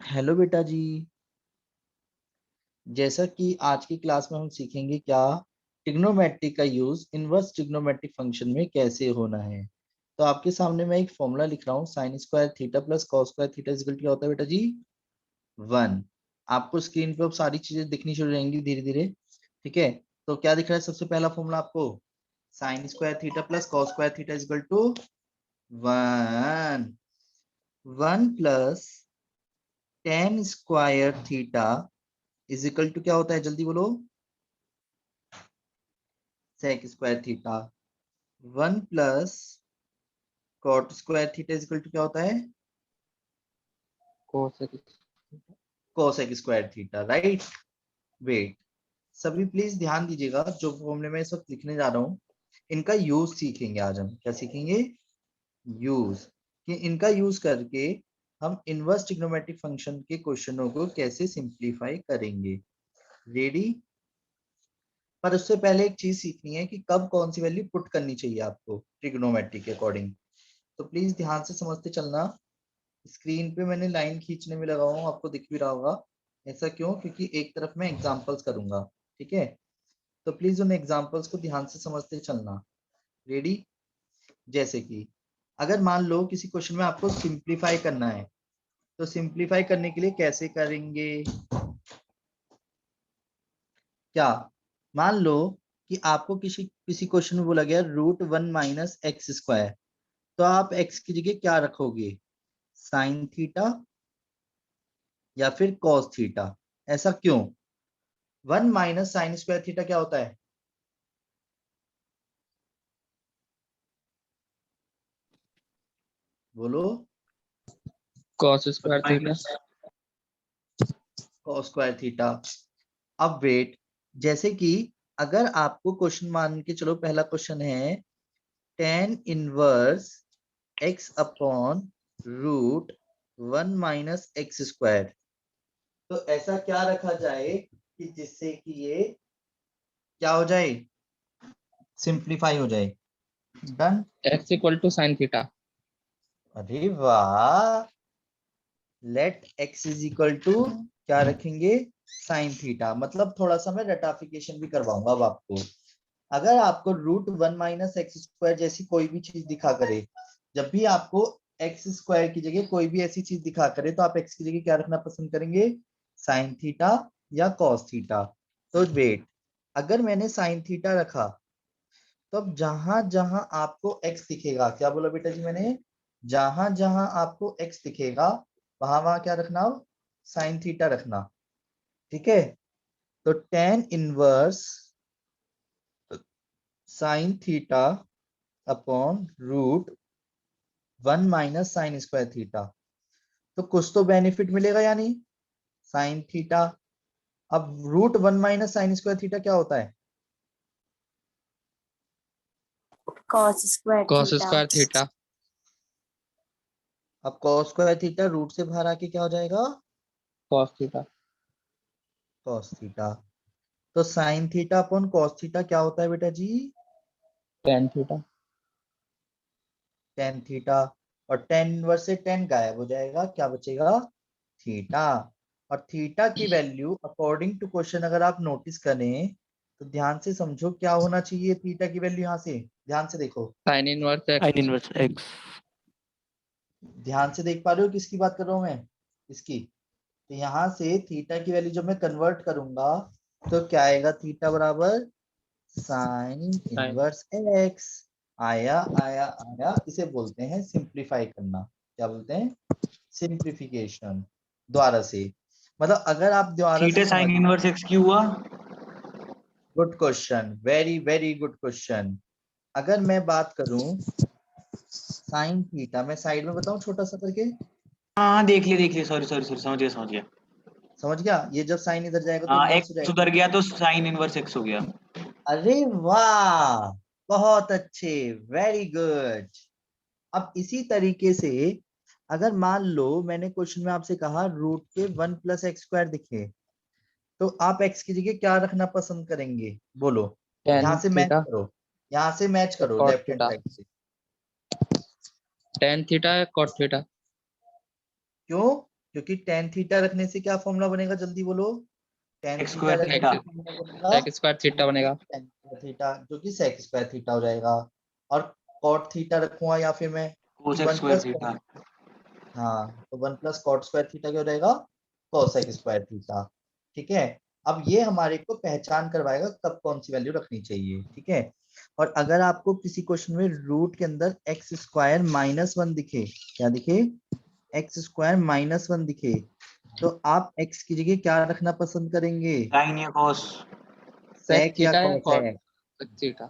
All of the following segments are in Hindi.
हेलो बेटा जी। जैसा कि आज की क्लास में हम सीखेंगे क्या ट्रिग्नोमेट्री का यूज इनवर्स ट्रिग्नोमेट्रिक फंक्शन में कैसे होना है। तो आपके सामने मैं एक फॉर्मूला लिख रहा हूँ, sign square theta plus cos square theta equal क्या होता है बेटा जी? 1। आपको स्क्रीन पे अब सारी चीजें दिखनी शुरू हो जाएंगी धीरे धीरे। ठीक है, तो क्या दिख रहा है सबसे पहला फॉर्मूला आपको? Sine square theta plus cos square theta equal to 1। 1 plus tan square theta is equal to क्या होता है, जल्दी बोलो? Sec square theta. 1 plus cot square theta is equal to क्या होता है? Cosec square theta, right? Wait, सभी प्लीज ध्यान दीजिएगा, जो फॉर्मूले में इस वक्त लिखने जा रहा हूँ इनका यूज सीखेंगे। आज हम क्या सीखेंगे? यूज। कि इनका यूज करके हम इनवर्स ट्रिग्नोमेट्रिक फंक्शन के क्वेश्चनों को कैसे सिंप्लीफाई करेंगे। रेडी? पर उससे पहले एक चीज सीखनी है कि कब कौन सी वैल्यू पुट करनी चाहिए आपको ट्रिग्नोमेट्री के अकॉर्डिंग। तो प्लीज ध्यान से समझते चलना। स्क्रीन पे मैंने लाइन खींचने में लगा हूँ, आपको दिख भी रहा होगा। ऐसा क्यों? क्योंकि एक तरफ मैं एग्जांपल्स करूंगा। ठीक है, तो प्लीज उन एग्जांपल्स को ध्यान से समझते चलना। रेडी? जैसे कि अगर मान लो किसी क्वेश्चन में आपको सिंप्लीफाई करना है, तो सिंप्लीफाई करने के लिए कैसे करेंगे? क्या मान लो कि आपको किसी किसी क्वेश्चन में बोला गया √1 - x², तो आप x की जगह क्या रखोगे? साइन थीटा या फिर कॉस थीटा? ऐसा क्यों? 1 - sin² थीटा क्या होता है? बोलो। Cos square theta. Cos square theta. अब वेट, जैसे कि अगर आपको क्वेश्चन मान के चलो, पहला क्वेश्चन है tan inverse x upon √1 - x², तो ऐसा क्या रखा जाए कि जिससे कि ये क्या हो जाए? सिंप्लीफाई हो जाए। Done. x equal to sine theta. अरे वाह, let x is equal to क्या रखेंगे? Sine theta. मतलब थोड़ा सा मैं रटाफिकेशन भी करवाऊंगा अब आपको। अगर आपको √1 - x² जैसी कोई भी चीज दिखा करे, जब भी आपको x² की जगह कोई भी ऐसी चीज दिखा करे, तो आप x की जगह क्या रखना पसंद करेंगे? साइन थीटा या कॉस थीटा। तो वेट, अगर मैंने साइन थीटा रखा, तो अब जहां जहां आपको x दिखेगा, क्या बोला बेटा जी मैंने? जहां जहां आपको x दिखेगा वहां वहां क्या रखना? साइन थीटा रखना। ठीक है, तो tan inverse sine theta upon √1 - sin² theta. तो कुछ तो बेनिफिट मिलेगा या नहीं? Sine theta. अब √1 - sin² थीटा क्या होता है? cos square cos theta. Square theta. अब cos स्क्वायर थीटा रूट से बाहर आके क्या हो जाएगा? Cos theta. cos theta. तो sine theta upon cos theta क्या होता है बेटा जी? Tan theta. tan theta. और tan इनवर्स से tan गायब हो जाएगा, क्या बचेगा? थीटा। और थीटा की वैल्यू अकॉर्डिंग टू क्वेश्चन अगर आप नोटिस करें तो ध्यान से समझो क्या होना चाहिए थीटा की वैल्यू। यहाँ से ध्यान से देखो, sine inverse sine x. Inverse x. ध्यान से देख पा रहे हो किसकी बात कर रहा हूं मैं? इसकी। तो यहाँ से थीटा की वैल्यू जब मैं कन्वर्ट करूंगा तो क्या आएगा? थीटा बराबर साइन इनवर्स एक्स। आया आया आया, इसे बोलते हैं सिंप्लीफाई करना। क्या बोलते हैं? सिंप्लीफिकेशन द्वारा से। मतलब अगर आप द्वारा से थीटा समझ, साइन इनवर्स एक्स क्यों हुआ? Good question, very very good question. अगर मैं बात करूं साइन थीटा, मैं साइड में बताऊं छोटा सा करके? हाँ देख लिया सॉरी सॉरी सॉरी, समझ गया। समझ गया? ये जब साइन इधर जाएगा तो हाँ इनवर्स हो एक्स जाएगा। उधर गया तो साइन इनवर्स एक्स हो गया। अरे वाह, बहुत अच्छे, वेरी गुड। अब इसी तरीके से अगर मान लो मैंने क्वेश्चन में आपसे कहा रूट के 1 + x² दिखे, तो आप x की जगह क्या रखना पसंद करेंगे? बोलो। टेन यहाँ से मैच थीटा। करो, यहाँ से मैच करो cot left hand theta. Side से। टेन थीटा या कॉट थीटा। क्यों? क्योंकि tan थीटा रखने से क्या फॉर्मूला बनेगा, जल्दी बोलो। tan X थीटा square रखने theta। से फॉर्मूला बनेगा sec स्क्वायर थीटा बनेगा। tan थीटा, जो कि sec स्क्वायर थीटा हो जाएगा। और cot थीटा रखूंगा या फिर मैं कि cosec 1 square प्लस, theta। हाँ तो 1 प्लस कॉट स्क्वायर थीटा क्या हो जाएगा, कोसेक स्क्वायर थीटा। ठीक है, अब ये हमारे को पहचान करवाएगा कब कौन सी वैल्यू रखनी चाहिए। ठीक है, और अगर आपको किसी क्वेश्चन में रूट के अंदर एक्स स्क्वायर -1 दिखे, क्या दिखे, एक्स स्क्वायर -1 दिखे, तो आप एक्स की जगह क्या रखना पसंद करेंगे, sin या cos। sec सेक या थीटा या cot कोसेक, थीटा।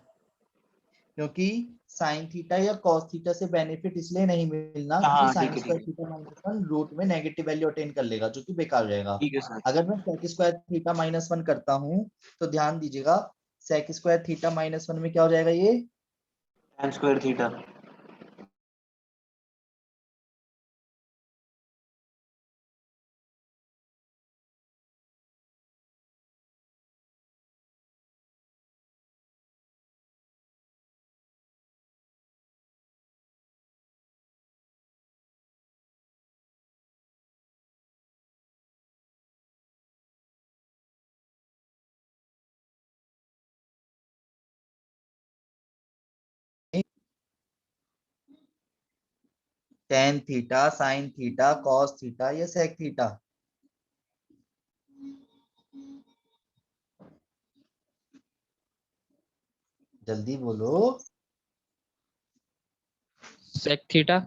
क्योंकि साइन थीटा या कॉस थीटा से बेनिफिट इसलिए नहीं मिलना क्योंकि हाँ ठीक साइन है ठीक स्क्वायर है थीटा -1 रूट में नेगेटिव वैल्यू अटेन कर लेगा, जो कि बेकार हो जाएगा। ठीक है सर। अगर मैं सेक स्क्वायर थीटा -1 करता हूं तो ध्यान दीजिएगा, सेक स्क्वायर थीटा -1 में क्या हो जाएगा, ये tan square theta। Tan theta, sine theta, cos theta या सेक थीटा। जल्दी बोलो। sec theta.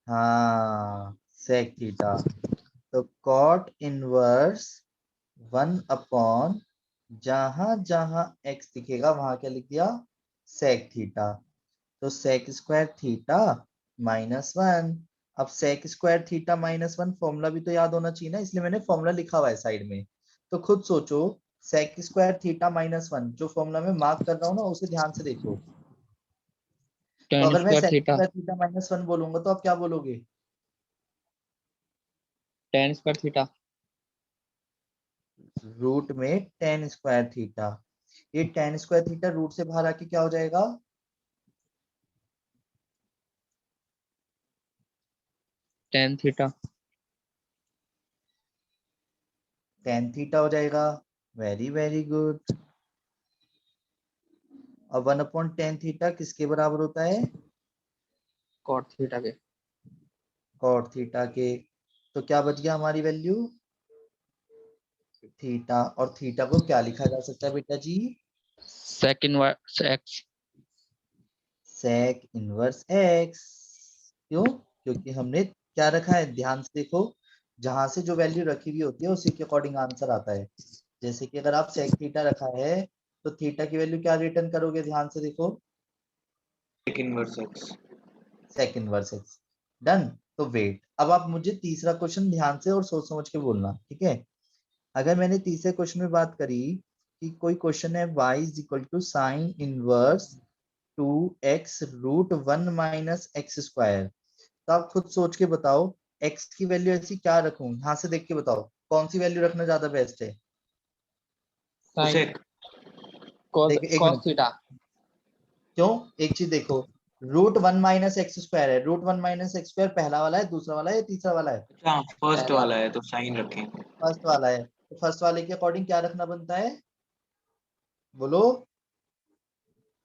हाँ, सेक थीटा। तो कॉट इनवर्स 1 जहां जहां एक्स दिखेगा वहां क्या लिख दिया, सेक थीटा। तो सेक स्क्वायर थीटा -1। अब सेक स्क्वायर थीटा -1 फॉर्मूला भी तो याद होना चाहिए ना, इसलिए मैंने फॉर्मूला लिखा हुआ है साइड में। तो खुद सोचो, सेक स्क्वायर थीटा -1 जो फॉर्मूला में मार्क कर रहा हूँ ना, उसे ध्यान से देखो। तो tan अगर मैं square sec theta. Square theta -1 बोलूंगा तो आप क्या बोलोगे, tan स्क्वायर थीटा। रूट में टेन स्क्वायर थीटा। ये टेन स्क्वायर थीटा रूट से बाहर आके क्या हो जाएगा, tan थीटा। टेन थीटा हो जाएगा। Very very good. और 1/tan थीटा किसके बराबर होता है, cot थीटा के। कॉट थीटा के। तो क्या बच गया हमारी वैल्यू, थीटा। और थीटा को क्या लिखा जा सकता है बेटा जी, sec inverse x। Sec inverse x. क्यों, क्योंकि हमने क्या रखा है, ध्यान से देखो, जहां से जो वैल्यू रखी हुई होती है उसी के अकॉर्डिंग आंसर आता है। जैसे कि अगर आप सेक थीटा रखा है तो थीटा की वैल्यू क्या रिटर्न करोगे, ध्यान से देखो, sec inverse x। Sec inverse x. Done. तो वेट, अब आप मुझे तीसरा क्वेश्चन ध्यान से और सोच समझ के बोलना, ठीक है। अगर मैंने तीसरे क्वेश्चन में बात करी कि कोई क्वेश्चन है y is equal to sine inverse 2x root 1 minus x square, तो आप खुद सोच के बताओ x की वैल्यू ऐसी क्या रखूं, यहाँ से देख के बताओ कौन सी वैल्यू रखना ज्यादा बेस्ट है। sin cosec। देखो एक cos मिनट, थीटा। क्यों, एक चीज देखो, रूट 1 माइनस एक्स स्क्वायर है, रूट 1 माइनस एक्स स्क्वायर पहला वाला है, दूसरा वाला है या तीसरा वाला है, अच्छा फर्स्ट पहला। वाला है तो साइन रखें। फर्स्ट वाला है। तो फर्स्ट वाले के अकॉर्डिंग क्या रखना बनता है, बोलो,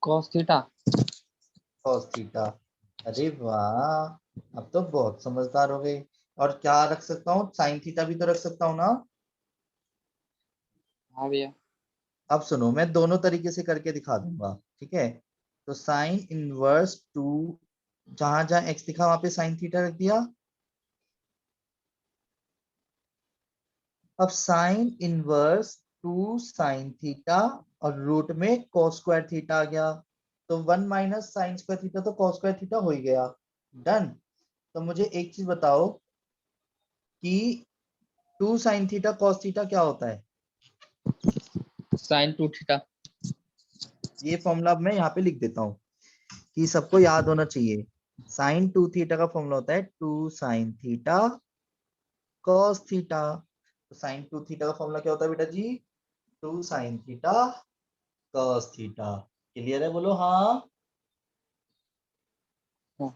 cos थीटा। cos theta. अरे वाह, अब तो बहुत समझदार हो गए। और क्या रख सकता हूँ, साइन थीटा भी तो रख सकता हूँ ना। हाँ भैया। अब सुनो, मैं दोनों तरीके से करके दिखा दूंगा, ठीक है। तो साइन इनवर्स 2, जहां जहां एक्स दिखा वहां पे साइन थीटा रख दिया। अब साइन इनवर्स 2 साइन थीटा और रूट में cos स्क्वायर थीटा आ गया, तो 1 माइनस साइन स्क्वायर थीटा तो cos स्क्वायर थीटा हो ही गया। डन। तो मुझे एक चीज बताओ कि 2 साइन थीटा cos थीटा क्या होता है, sin 2 थीटा। ये फॉर्मूला अब मैं यहाँ पे लिख देता हूँ कि सबको याद होना चाहिए। साइन 2 थीटा का फॉर्मूला होता है 2 साइन थीटा cos थीटा। तो साइन 2 थीटा का फॉर्मूला क्या होता है बेटा जी, 2 sine theta cos theta. Clear है, बोलो हाँ। हाँ।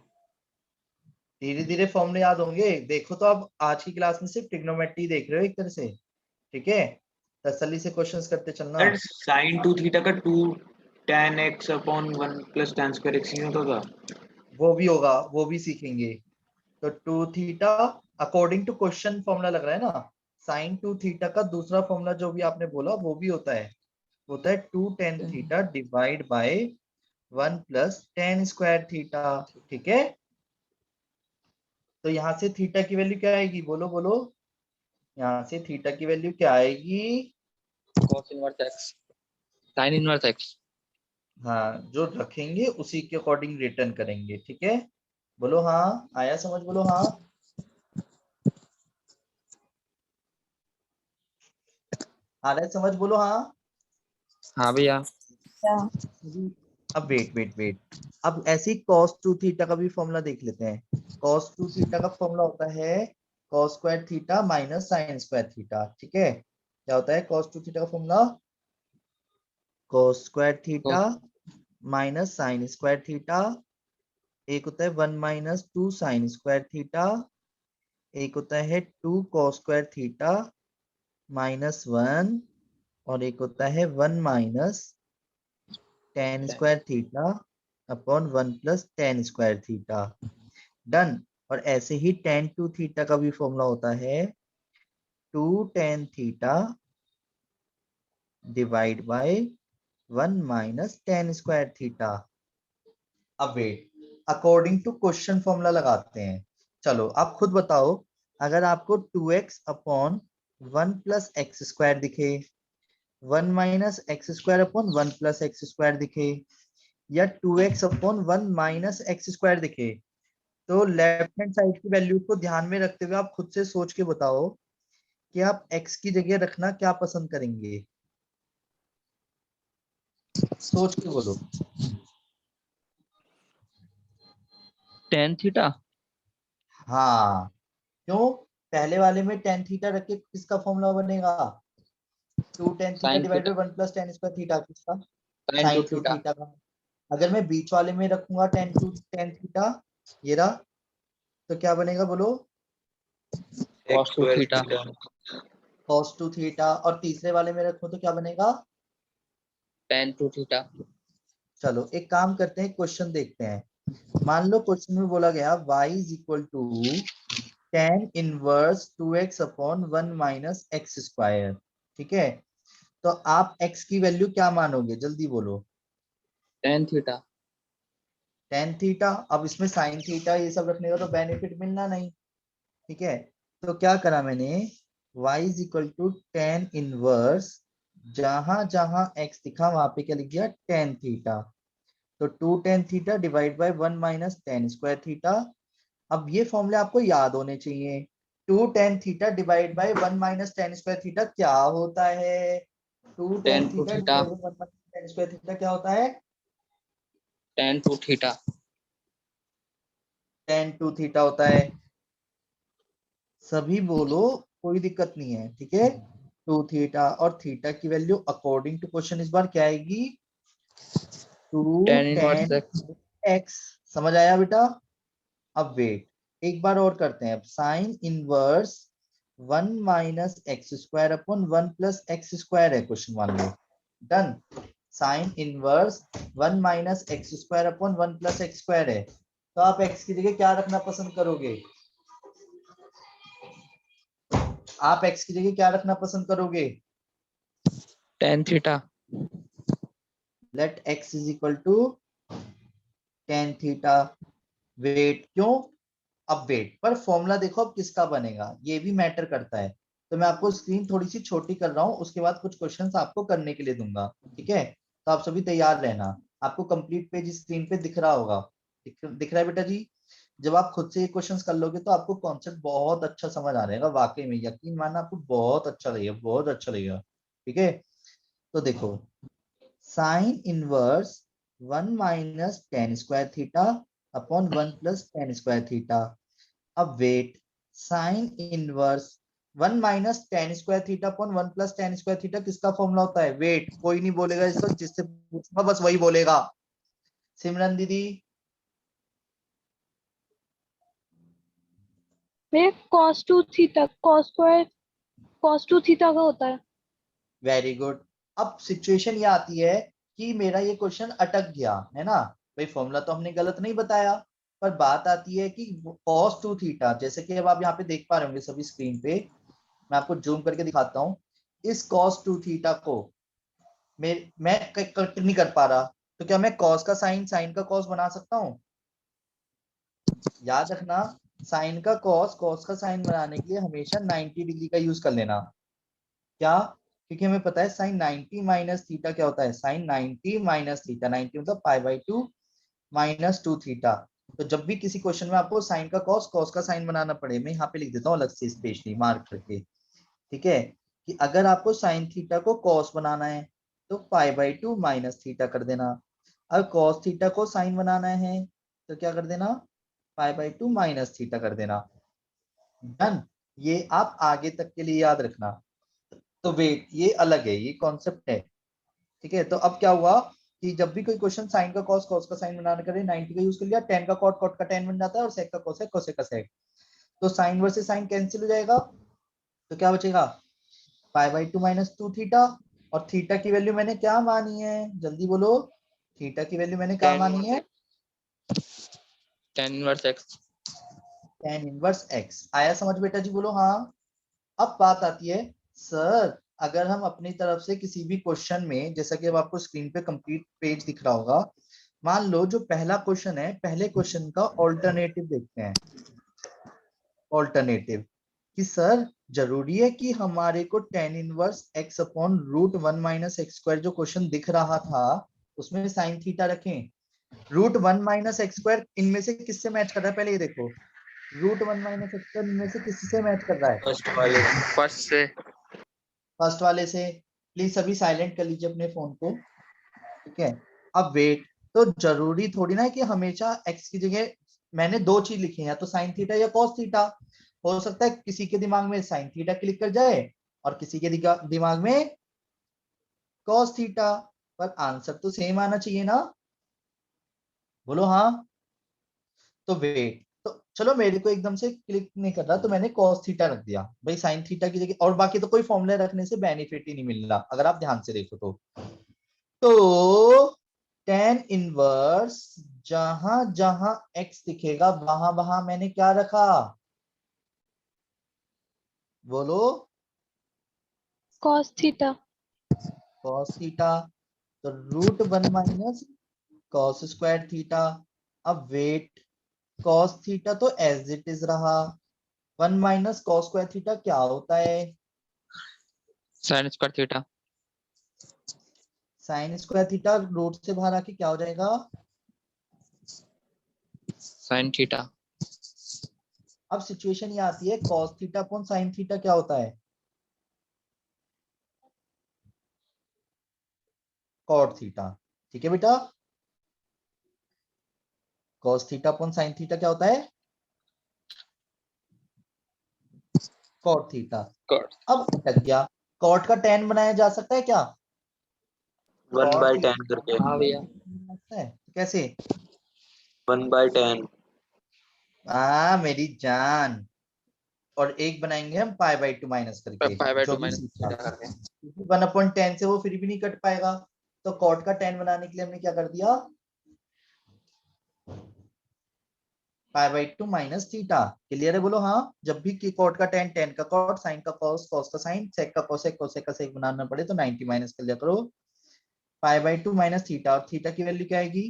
धीरे धीरे फॉर्मूले याद होंगे। देखो तो अब आज की क्लास में सिर्फ ट्रिग्नोमेट्री देख रहे हो एक तरह से, ठीक है। तसल्ली से क्वेश्चंस करते चलना। सर साइन 2 थीटा का 2 tan x upon 1 plus tan square x नहीं होता था? वो भी होगा, वो भी सीखेंगे। तो 2 theta according to question formula लग रहा है ना। साइन 2 थीटा का दूसरा फॉर्मूला जो भी आपने बोला वो भी होता है, 2 tan theta divide by 1 plus tan square theta, ठीक है। तो यहाँ से थीटा की वैल्यू क्या आएगी, बोलो बोलो। यहाँ से थीटा की वैल्यू क्या आएगी? cos inverse x sin inverse x। हाँ, जो रखेंगे उसी के अकॉर्डिंग रिटर्न करेंगे, ठीक है। बोलो हाँ, आया समझ, बोलो हाँ। आ रहा है समझ, बोलो हाँ। हाँ भैया। अब वेट वेट वेट, अब ऐसे ही cos 2 थीटा का भी फॉर्मूला देख लेते हैं। cos 2 थीटा का फॉर्मूला होता है cos square theta minus sign square theta, ठीक है। क्या होता है cos 2 थीटा का formula? cos square theta minus sign square theta, एक होता है 1 माइनस 2 साइन स्क्वायर थीटा, एक होता है 2 cos स्क्वायर थीटा माइनस 1, और एक होता है 1 minus tan square theta upon 1 plus tan square theta. Done. और ऐसे ही tan 2 थीटा का भी फॉर्मूला होता है 2 tan theta divide by 1 minus tan square theta. अब wait, according to question formula लगाते हैं। चलो आप खुद बताओ, अगर आपको 2x upon 1 plus x square दिखे, 1 minus x square upon 1 plus x square दिखे, या 2x upon 1 minus x square दिखे, तो लेफ्ट हैंड साइड की वैल्यू को ध्यान में रखते हुए आप खुद से सोच के बताओ कि आप x की जगह रखना क्या पसंद करेंगे। सोच के बोलो। tan theta. हाँ, क्यों? पहले वाले में tan थीटा रख के किसका फॉर्मूला बनेगा? 2 tan theta sin divided theta 1 plus tan square theta, किसका? sin 2 sin 2 थीटा थीटा का। अगर मैं बीच वाले में रखूंगा tan थीटा, ये रहा, तो क्या बनेगा बोलो? cos 2 square theta theta cos 2 theta. और तीसरे वाले में रखो तो क्या बनेगा? tan 2 theta. चलो एक काम करते हैं, क्वेश्चन देखते हैं। मान लो क्वेश्चन में बोला गया y is equal to tan inverse 2x upon 1 minus x square, ठीक है। तो आप x की वैल्यू क्या मानोगे, जल्दी बोलो। tan theta. tan theta. अब इसमें sin थीटा ये सब रखने का तो बेनिफिट मिलना नहीं, ठीक है। तो क्या करा मैंने, y is equal to tan inverse, जहां जहां x दिखा वहां पे क्या लिख दिया, tan थीटा। तो 2 tan theta divide by 1 minus tan square theta. अब ये फॉर्मूले आपको याद होने चाहिए। 2 tan theta divide by 1 minus tan square theta क्या होता है? 2 tan tan 2 theta theta divide by 1 minus tan square theta क्या होता है? tan 2 theta. tan 2 थीटा होता है। सभी बोलो, कोई दिक्कत नहीं है, ठीक है। 2 थीटा और थीटा की वैल्यू अकॉर्डिंग टू क्वेश्चन इस बार क्या आएगी? 2 tan inverse tan x x। समझ आया बेटा? अब वेट, एक बार और करते हैं। अब sine inverse 1 minus x square upon 1 plus x square है क्वेश्चन, मान लो। Done. Sine inverse 1 minus x square upon 1 plus x square है, तो आप x की जगह क्या रखना पसंद करोगे? आप x की जगह क्या रखना पसंद करोगे? tan theta. Let x is equal to tan theta. Wait, क्यों? अब वेट पर फॉर्मूला देखो अब किसका बनेगा, ये भी मैटर करता है। तो मैं आपको स्क्रीन थोड़ी सी छोटी कर रहा हूँ, उसके बाद कुछ क्वेश्चंस आपको करने के लिए दूंगा, ठीक है। तो आप सभी तैयार रहना। आपको कंप्लीट पेज स्क्रीन पे दिख रहा होगा, दिख रहा है बेटा जी? जब आप खुद से ये क्वेश्चंस कर लोगे तो आपको कॉन्सेप्ट बहुत अच्छा समझ आ जाएगा, वाकई में यकीन मानना, आपको बहुत अच्छा लगेगा, बहुत अच्छा लगेगा, ठीक है। तो देखो, sine inverse 1 minus tan square theta upon 1 plus tan square theta. अब wait, sine inverse 1 minus tan square theta upon 1 plus tan square theta किसका फॉर्मूला होता है? वेट, कोई नहीं बोलेगा इस वक्त, जिससे पूछूंगा बस वही बोलेगा। सिमरन दीदी, में cos 2 theta cos square cos 2 theta का होता है। Very good. अब सिचुएशन ये आती है कि मेरा ये क्वेश्चन अटक गया है ना, भाई फॉर्मूला तो हमने गलत नहीं बताया, पर बात आती है कि cos 2 थीटा, जैसे कि अब आप यहाँ पे देख पा रहे होंगे सभी स्क्रीन पे, मैं आपको जूम करके दिखाता हूँ। इस cos 2 थीटा को मैं कट नहीं कर पा रहा, तो क्या मैं cos का साइन साइन का cos बना सकता हूँ? याद रखना, साइन का cos का साइन बनाने के लिए हमेशा 90 डिग्री का यूज कर लेना। क्या? क्योंकि हमें पता है साइन 90 माइनस थीटा क्या होता है, साइन 90 माइनस थीटा, 90 मतलब π/2 माइनस 2 थीटा। तो जब भी किसी क्वेश्चन में आपको साइन का cos का साइन बनाना पड़े, मैं यहाँ पे लिख देता हूँ अलग से स्पेशली मार्क करके, ठीक है, कि अगर आपको साइन थीटा को cos बनाना है तो π/2 माइनस थीटा कर देना, अगर cos थीटा को साइन बनाना है तो क्या कर देना, π/2 माइनस थीटा कर देना। डन। ये आप आगे तक के लिए याद रखना। तो वेट, ये अलग है, ये कॉन्सेप्ट है, ठीक है। तो अब क्या हुआ कि जब भी कोई क्वेश्चन साइन का cos का साइन बनाने करे 90 का यूज कर लिया, tan का cot का tan बन जाता है, और sec का cosec का sec। तो साइन वर्सेस साइन कैंसिल हो जाएगा, तो क्या बचेगा, π/2 माइनस 2 थीटा। और थीटा की वैल्यू मैंने क्या मानी है, जल्दी बोलो, थीटा की वैल्यू मैंने क्या मानी है, tan inverse x। tan inverse x। आया समझ बेटा जी, बोलो हाँ। अब बात आती है, सर अगर हम अपनी तरफ से किसी भी क्वेश्चन में, जैसा कि अब आपको स्क्रीन पे कंप्लीट पेज दिख रहा होगा, मान लो जो पहला क्वेश्चन है, पहले क्वेश्चन का ऑल्टरनेटिव देखते हैं। ऑल्टरनेटिव कि सर जरूरी है कि हमारे को tan inverse x upon root 1 minus x square जो क्वेश्चन दिख रहा था उसमें साइन थीटा रखें। रूट 1 माइनस एक्स स्क्वायर इनमें से किससे मैच कर रहा है, पहले ये देखो, रूट 1 माइनस एक्स स्क्वायर इनमें से किससे मैच कर रहा है, फर्स्ट वाले फर्स्ट से। फर्स्ट वाले से। प्लीज सभी साइलेंट कर लीजिए अपने फोन को, ठीक है। अब वेट, तो जरूरी थोड़ी ना है कि हमेशा x की जगह मैंने दो चीज लिखी है, या तो साइन थीटा या कॉस थीटा। हो सकता है किसी के दिमाग में साइन थीटा क्लिक कर जाए और किसी के दिमाग में कॉस थीटा, पर आंसर तो सेम आना चाहिए ना, बोलो हाँ। तो वेट, तो चलो मेरे को एकदम से क्लिक नहीं कर रहा, तो मैंने cos थीटा रख दिया भाई साइन थीटा की जगह, और बाकी तो कोई फॉर्मूला रखने से बेनिफिट ही नहीं मिल रहा अगर आप ध्यान से देखो तो tan इनवर्स जहां जहां x दिखेगा वहां वहां मैंने क्या रखा, बोलो, cos थीटा। cos theta. तो root 1 minus cos square theta. अब वेट, cos थीटा तो एज इट इज रहा, 1 माइनस cos स्क्वायर थीटा क्या होता है, sin square theta. Sine square theta root से बाहर आके क्या हो जाएगा, sin थीटा। अब सिचुएशन ये आती है cos theta upon sine theta क्या होता है, cot थीटा, ठीक है बेटा। cos theta upon sine theta क्या होता है, cot थीटा। cot। अब अटक गया, cot का tan बनाया जा सकता है क्या, 1/10 करके हाँ भैया। लगता है कैसे, 1/10 मेरी जान। और एक बनाएंगे हम π/2 माइनस करके, जो π/2 भी माइनस सीखा, थीटा करके। 1/10 से वो फिर भी नहीं कट पाएगा, तो cot का tan बनाने के लिए हमने क्या कर दिया, π/2 माइनस थीटा। क्लियर है, बोलो हाँ। जब भी cot का tan, tan का cot, sin का cos, cos का sin, sec का cosec, cosec का sec बनाना पड़े तो 90 माइनस कर लिया करो, π/2 माइनस थीटा। और थीटा की वैल्यू क्या आएगी,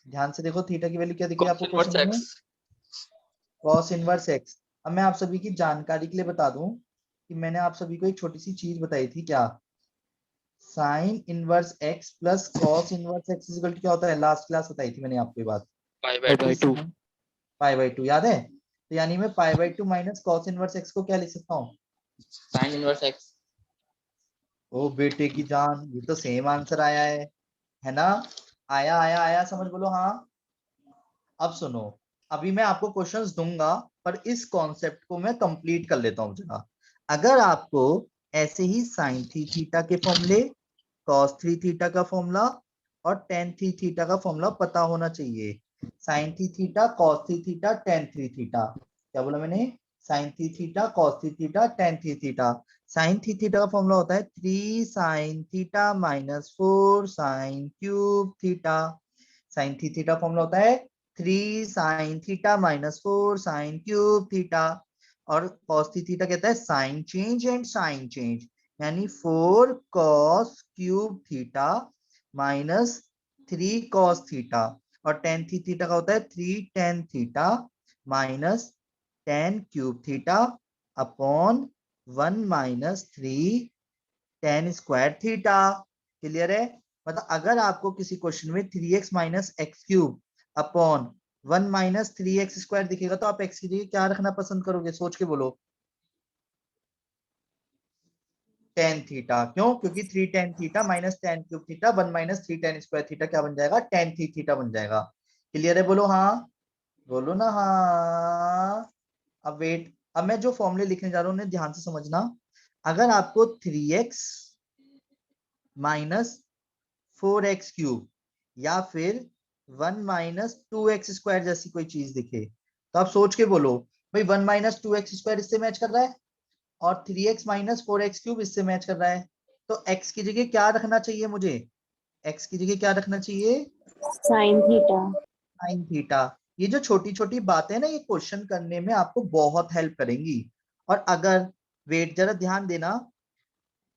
ध्यान से देखो थीटा की वैल्यू क्या दिख रही है cos आपको इनवर्स क्वेश्चन में, x। cos inverse x। अब मैं आप सभी की जानकारी के लिए बता दूं कि मैंने आप सभी को एक छोटी सी चीज बताई थी, क्या, sine inverse x plus cos inverse x equal to क्या होता है, लास्ट क्लास बताई थी मैंने आपको ये बात, π/2। π/2 याद है। तो यानी मैं π/2 माइनस cos इनवर्स x को क्या लिख सकता हूँ, sin इनवर्स x। ओ बेटे की जान, ये तो सेम आंसर आया है ना, आया आया आया, समझ बोलो हाँ। अब सुनो, अभी मैं आपको क्वेश्चंस दूंगा, पर इस कॉन्सेप्ट को मैं कंप्लीट कर लेता हूँ जरा। अगर आपको ऐसे ही साइन थीटा के फॉर्मूले, cos थीटा का फॉर्मूला और tan थीटा का फॉर्मूला पता होना चाहिए। Sine theta, cos theta, tan theta, क्या बोला मैंने, sine three theta, cos three theta, tan three theta. Sine three theta का फॉर्मूला होता है 3 sine theta minus 4 sine cube theta. Sine three theta formula होता है 3 sine theta minus 4 sine cube theta. और कॉस थी थीटा कहता है sine change and sign change, यानी 4 cos cube theta minus 3 cos theta. और टेन थी थीटा का होता है 3 tan theta minus 10 cube theta upon 1 minus 3 ten square theta. Clear है? मतलब अगर आपको किसी क्वेश्चन में 3x minus x cube upon 1 minus 3x square दिखेगा तो आप x की जगह क्या रखना पसंद करोगे? सोच के बोलो। Tan theta. क्यों? क्योंकि 3 tan theta minus 10 cube theta 1 minus 3 ten square theta क्या बन जाएगा? टेन थी थीटा बन जाएगा। क्लियर है? बोलो हाँ, बोलो ना हाँ। अब वेट, अब मैं जो फॉर्मूले लिखने जा रहा हूँ उन्हें ध्यान से समझना। अगर आपको 3x माइनस 4x क्यूब या फिर 1 माइनस 2x स्क्वायर जैसी कोई चीज दिखे तो आप सोच के बोलो भाई 1 माइनस 2x स्क्वायर इससे मैच कर रहा है और 3x माइनस 4x क्यूब इससे मैच कर रहा है, तो x की जगह क्या रखना चाहिए मुझे? x की जगह क्या रखना चाहिए? Sin theta. Sine theta. ये जो छोटी छोटी बातें ना ये क्वेश्चन करने में आपको बहुत हेल्प करेंगी। और अगर वेट जरा ध्यान देना,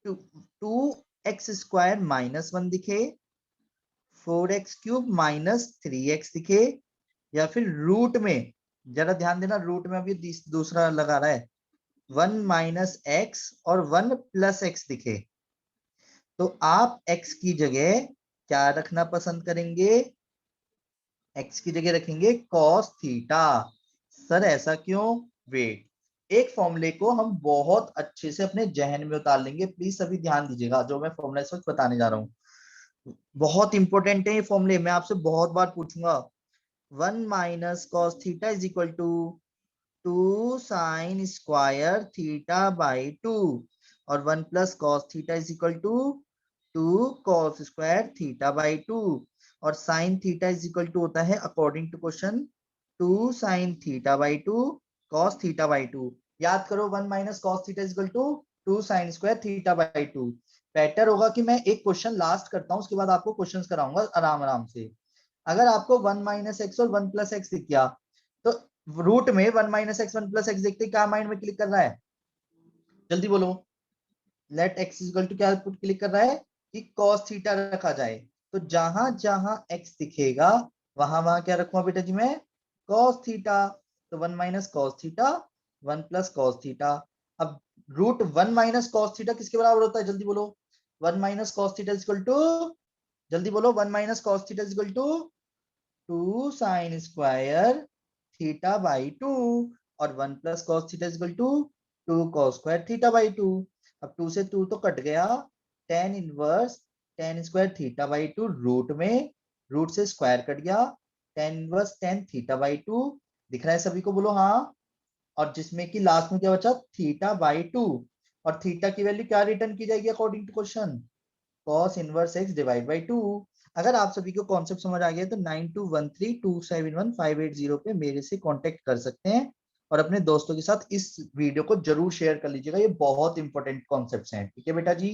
2x स्क्वायर माइनस 1 दिखे, 4x क्यूब माइनस 3x दिखे, या फिर रूट में, जरा ध्यान देना रूट में अभी दूसरा लगा रहा है 1 माइनस एक्स और 1 प्लस एक्स दिखे, तो आप x की जगह क्या रखना पसंद करेंगे? x की जगह रखेंगे cos थीटा। सर ऐसा क्यों? वेट, एक फॉर्मूले को हम बहुत अच्छे से अपने जहन में उतार लेंगे। प्लीज सभी ध्यान दीजिएगा जो मैं फॉर्मूला इस वक्त बताने जा रहा हूँ, बहुत इंपॉर्टेंट है ये फॉर्मूले, मैं आपसे बहुत बार पूछूंगा। 1 minus cos theta is equal to 2 sine square theta by 2 और 1 plus cos theta is equal to 2 cos square theta by 2 और sine theta is equal to होता है according to question 2 sine theta by 2 cos theta by 2। याद करो 1 minus cos theta is equal to 2 sine square theta by 2। Better होगा कि मैं एक क्वेश्चन लास्ट करता हूं, उसके बाद आपको क्वेश्चंस कराऊंगा आराम आराम से। अगर आपको 1 माइनस एक्स और 1 प्लस एक्स दिख गया तो रूट में 1 माइनस एक्स 1 प्लस एक्स देखते क्या माइंड में क्लिक कर रहा है? जल्दी बोलो। लेट एक्स इक्वल टू क्या क्लिक कर रहा है कि cos थीटा रखा जाए। तो जहां जहां x दिखेगा वहां वहां क्या रखूंगा बेटा जी मैं? cos theta. तो 1 minus cos theta 1 plus cos theta. अब रूट 1 माइनस कॉस थीटा किसके बराबर होता है? जल्दी बोलो। 1 minus cos theta equal to, जल्दी बोलो, 1 minus cos theta equal to 2 sine square theta by 2 और 1 plus cos theta equal to 2 cos square theta by 2। अब 2 से 2 तो कट गया, tan inverse tan square theta by 2 root में, रूट से स्क्वायर कट गया, tan inverse tan theta by 2। दिख रहा है सभी को? बोलो हाँ। और जिसमें कि लास्ट में क्या बचा? Theta by 2। और थीटा की वैल्यू क्या रिटर्न की जाएगी according to question? cos inverse x divide by 2। अगर आप सभी को कॉन्सेप्ट समझ आ गया तो 9213271580 पे मेरे से कांटेक्ट कर सकते हैं और अपने दोस्तों के साथ इस वीडियो को जरूर शेयर कर लीजिएगा। ये बहुत इंपॉर्टेंट कॉन्सेप्ट्स हैं। ठीक है बेटा जी।